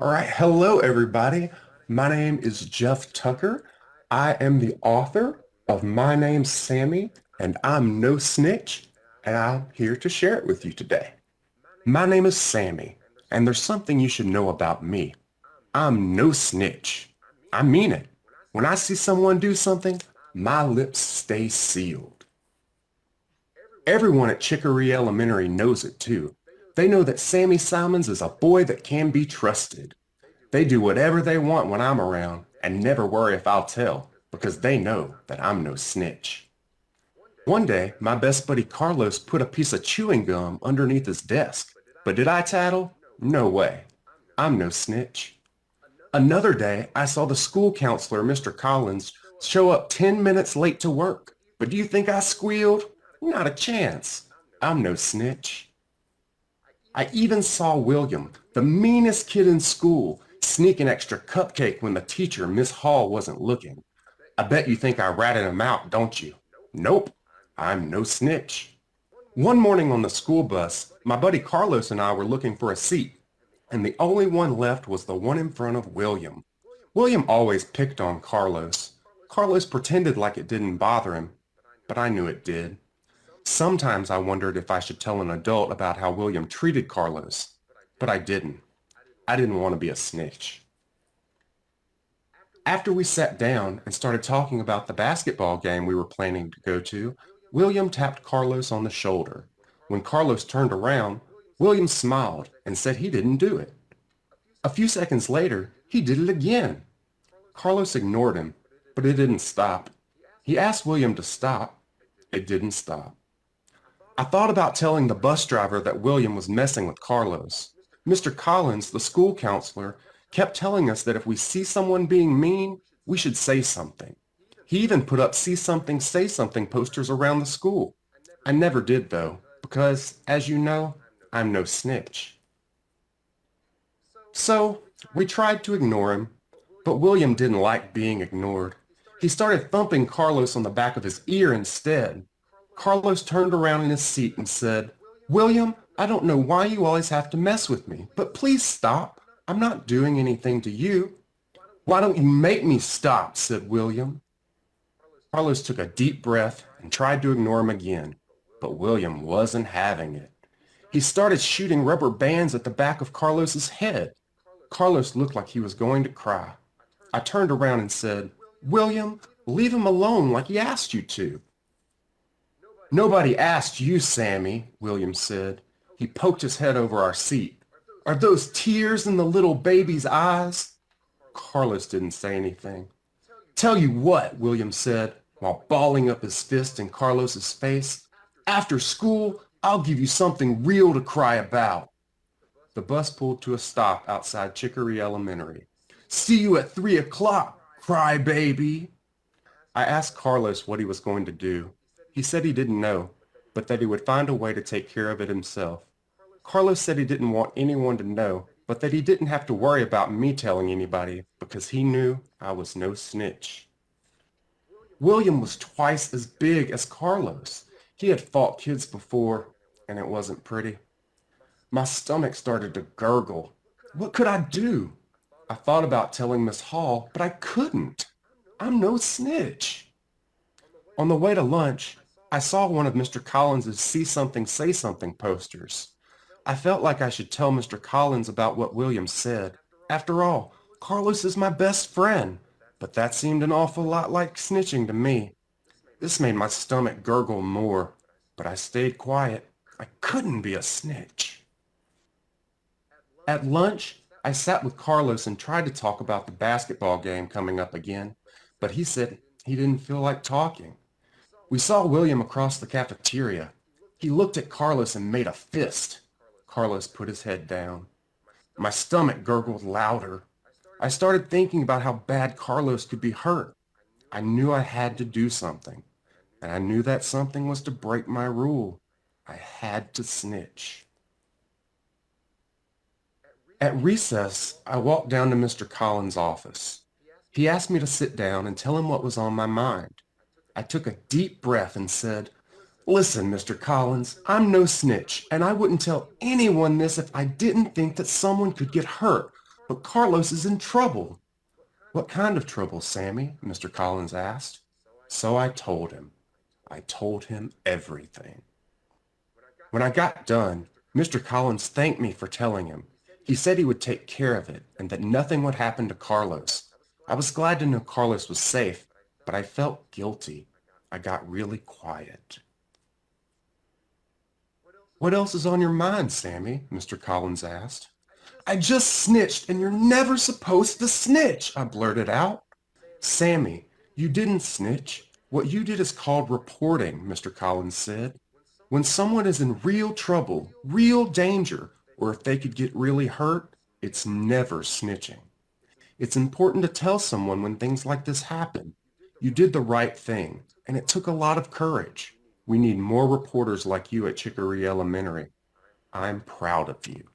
All right, hello everybody. My name is Jeff Tucker. I am the author of My Name's Sammy and I'm No Snitch, and I'm here to share it with you today. My name is Sammy, and there's something you should know about me. I'm no snitch. I mean it. When I see someone do something, my lips stay sealed. Everyone at Chicory Elementary knows it too. They know that Sammy Simons is a boy that can be trusted. They do whatever they want when I'm around and never worry if I'll tell because they know that I'm no snitch. One day, my best buddy Carlos put a piece of chewing gum underneath his desk. But did I tattle? No way. I'm no snitch. Another day, I saw the school counselor, Mr. Collins, show up 10 minutes late to work. But do you think I squealed? Not a chance. I'm no snitch. I even saw William, the meanest kid in school, sneak an extra cupcake when the teacher, Miss Hall, wasn't looking. I bet you think I ratted him out, don't you? Nope, I'm no snitch. One morning on the school bus, my buddy Carlos and I were looking for a seat, and the only one left was the one in front of William. William always picked on Carlos. Carlos pretended like it didn't bother him, but I knew it did. Sometimes I wondered if I should tell an adult about how William treated Carlos, but I didn't. I didn't want to be a snitch. After we sat down and started talking about the basketball game we were planning to go to, William tapped Carlos on the shoulder. When Carlos turned around, William smiled and said he didn't do it. A few seconds later, he did it again. Carlos ignored him, but it didn't stop. He asked William to stop. It didn't stop. I thought about telling the bus driver that William was messing with Carlos. Mr. Collins, the school counselor, kept telling us that if we see someone being mean, we should say something. He even put up "See Something, Say Something" posters around the school. I never did though, because, as you know, I'm no snitch. So, we tried to ignore him, but William didn't like being ignored. He started thumping Carlos on the back of his ear instead. Carlos turned around in his seat and said, "William, I don't know why you always have to mess with me, but please stop. I'm not doing anything to you." "Why don't you make me stop?" said William. Carlos took a deep breath and tried to ignore him again, but William wasn't having it. He started shooting rubber bands at the back of Carlos's head. Carlos looked like he was going to cry. I turned around and said, "William, leave him alone like he asked you to." "Nobody asked you, Sammy," William said. He poked his head over our seat. "Are those tears in the little baby's eyes?" Carlos didn't say anything. "Tell you what," William said, while balling up his fist in Carlos's face. "After school, I'll give you something real to cry about." The bus pulled to a stop outside Chicory Elementary. "See you at 3 o'clock, cry baby." I asked Carlos what he was going to do. He said he didn't know, but that he would find a way to take care of it himself. Carlos said he didn't want anyone to know, but that he didn't have to worry about me telling anybody because he knew I was no snitch. William was twice as big as Carlos. He had fought kids before, and it wasn't pretty. My stomach started to gurgle. What could I do? I thought about telling Miss Hall, but I couldn't. I'm no snitch. On the way to lunch, I saw one of Mr. Collins's "See Something, Say Something" posters. I felt like I should tell Mr. Collins about what William said. After all, Carlos is my best friend, but that seemed an awful lot like snitching to me. This made my stomach gurgle more, but I stayed quiet. I couldn't be a snitch. At lunch, I sat with Carlos and tried to talk about the basketball game coming up again, but he said he didn't feel like talking. We saw William across the cafeteria. He looked at Carlos and made a fist. Carlos put his head down. My stomach gurgled louder. I started thinking about how bad Carlos could be hurt. I knew I had to do something, and I knew that something was to break my rule. I had to snitch. At recess, I walked down to Mr. Collins' office. He asked me to sit down and tell him what was on my mind. I took a deep breath and said, "Listen, Mr. Collins, I'm no snitch, and I wouldn't tell anyone this if I didn't think that someone could get hurt. But Carlos is in trouble. What kind of trouble, Sammy? Mr. Collins asked. So I told him. I told him everything. When I got done, Mr. Collins thanked me for telling him. He said he would take care of it and that nothing would happen to Carlos. I was glad to know Carlos was safe, but I felt guilty. I got really quiet. What else is on your mind, Sammy? Mr. Collins asked. I just snitched, and you're never supposed to snitch, I blurted out. Sammy, you didn't snitch. What you did is called reporting, Mr. Collins said. When someone is in real trouble, real danger, or if they could get really hurt, it's never snitching. It's important to tell someone when things like this happen. You did the right thing, and it took a lot of courage. We need more reporters like you at Chicory Elementary. I'm proud of you.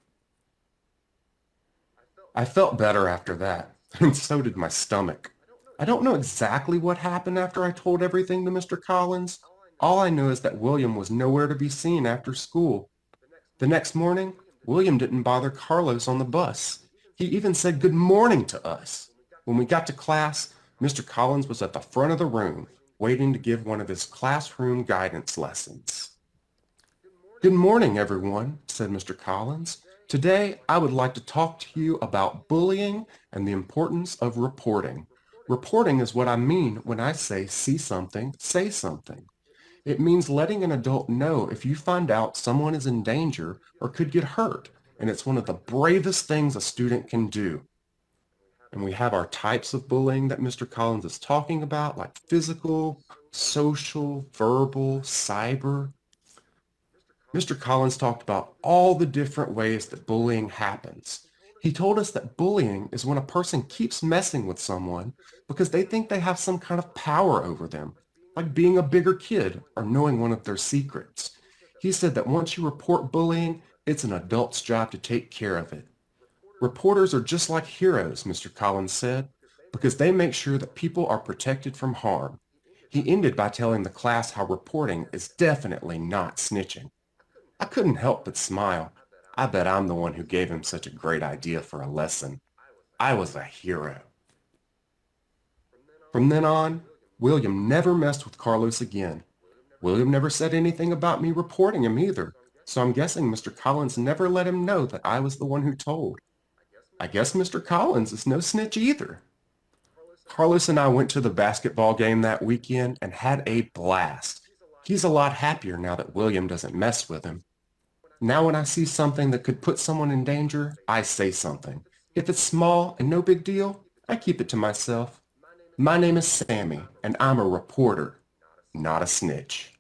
I felt better after that, and so did my stomach. I don't know exactly what happened after I told everything to Mr. Collins. All I know is that William was nowhere to be seen after school. The next morning, William didn't bother Carlos on the bus. He even said good morning to us. When we got to class, Mr. Collins was at the front of the room, waiting to give one of his classroom guidance lessons. Good morning, everyone, said Mr. Collins. Today, I would like to talk to you about bullying and the importance of reporting. Reporting is what I mean when I say see something, say something. It means letting an adult know if you find out someone is in danger or could get hurt, and it's one of the bravest things a student can do. And we have our types of bullying that Mr. Collins is talking about, like physical, social, verbal, cyber. Mr. Collins talked about all the different ways that bullying happens. He told us that bullying is when a person keeps messing with someone because they think they have some kind of power over them, like being a bigger kid or knowing one of their secrets. He said that once you report bullying, it's an adult's job to take care of it. Reporters are just like heroes, Mr. Collins said, because they make sure that people are protected from harm. He ended by telling the class how reporting is definitely not snitching. I couldn't help but smile. I bet I'm the one who gave him such a great idea for a lesson. I was a hero. From then on, William never messed with Carlos again. William never said anything about me reporting him either, so I'm guessing Mr. Collins never let him know that I was the one who told. I guess Mr. Collins is no snitch either. Carlos and I went to the basketball game that weekend and had a blast. He's a lot happier now that William doesn't mess with him. Now when I see something that could put someone in danger, I say something. If it's small and no big deal, I keep it to myself. My name is Sammy, and I'm a reporter, not a snitch.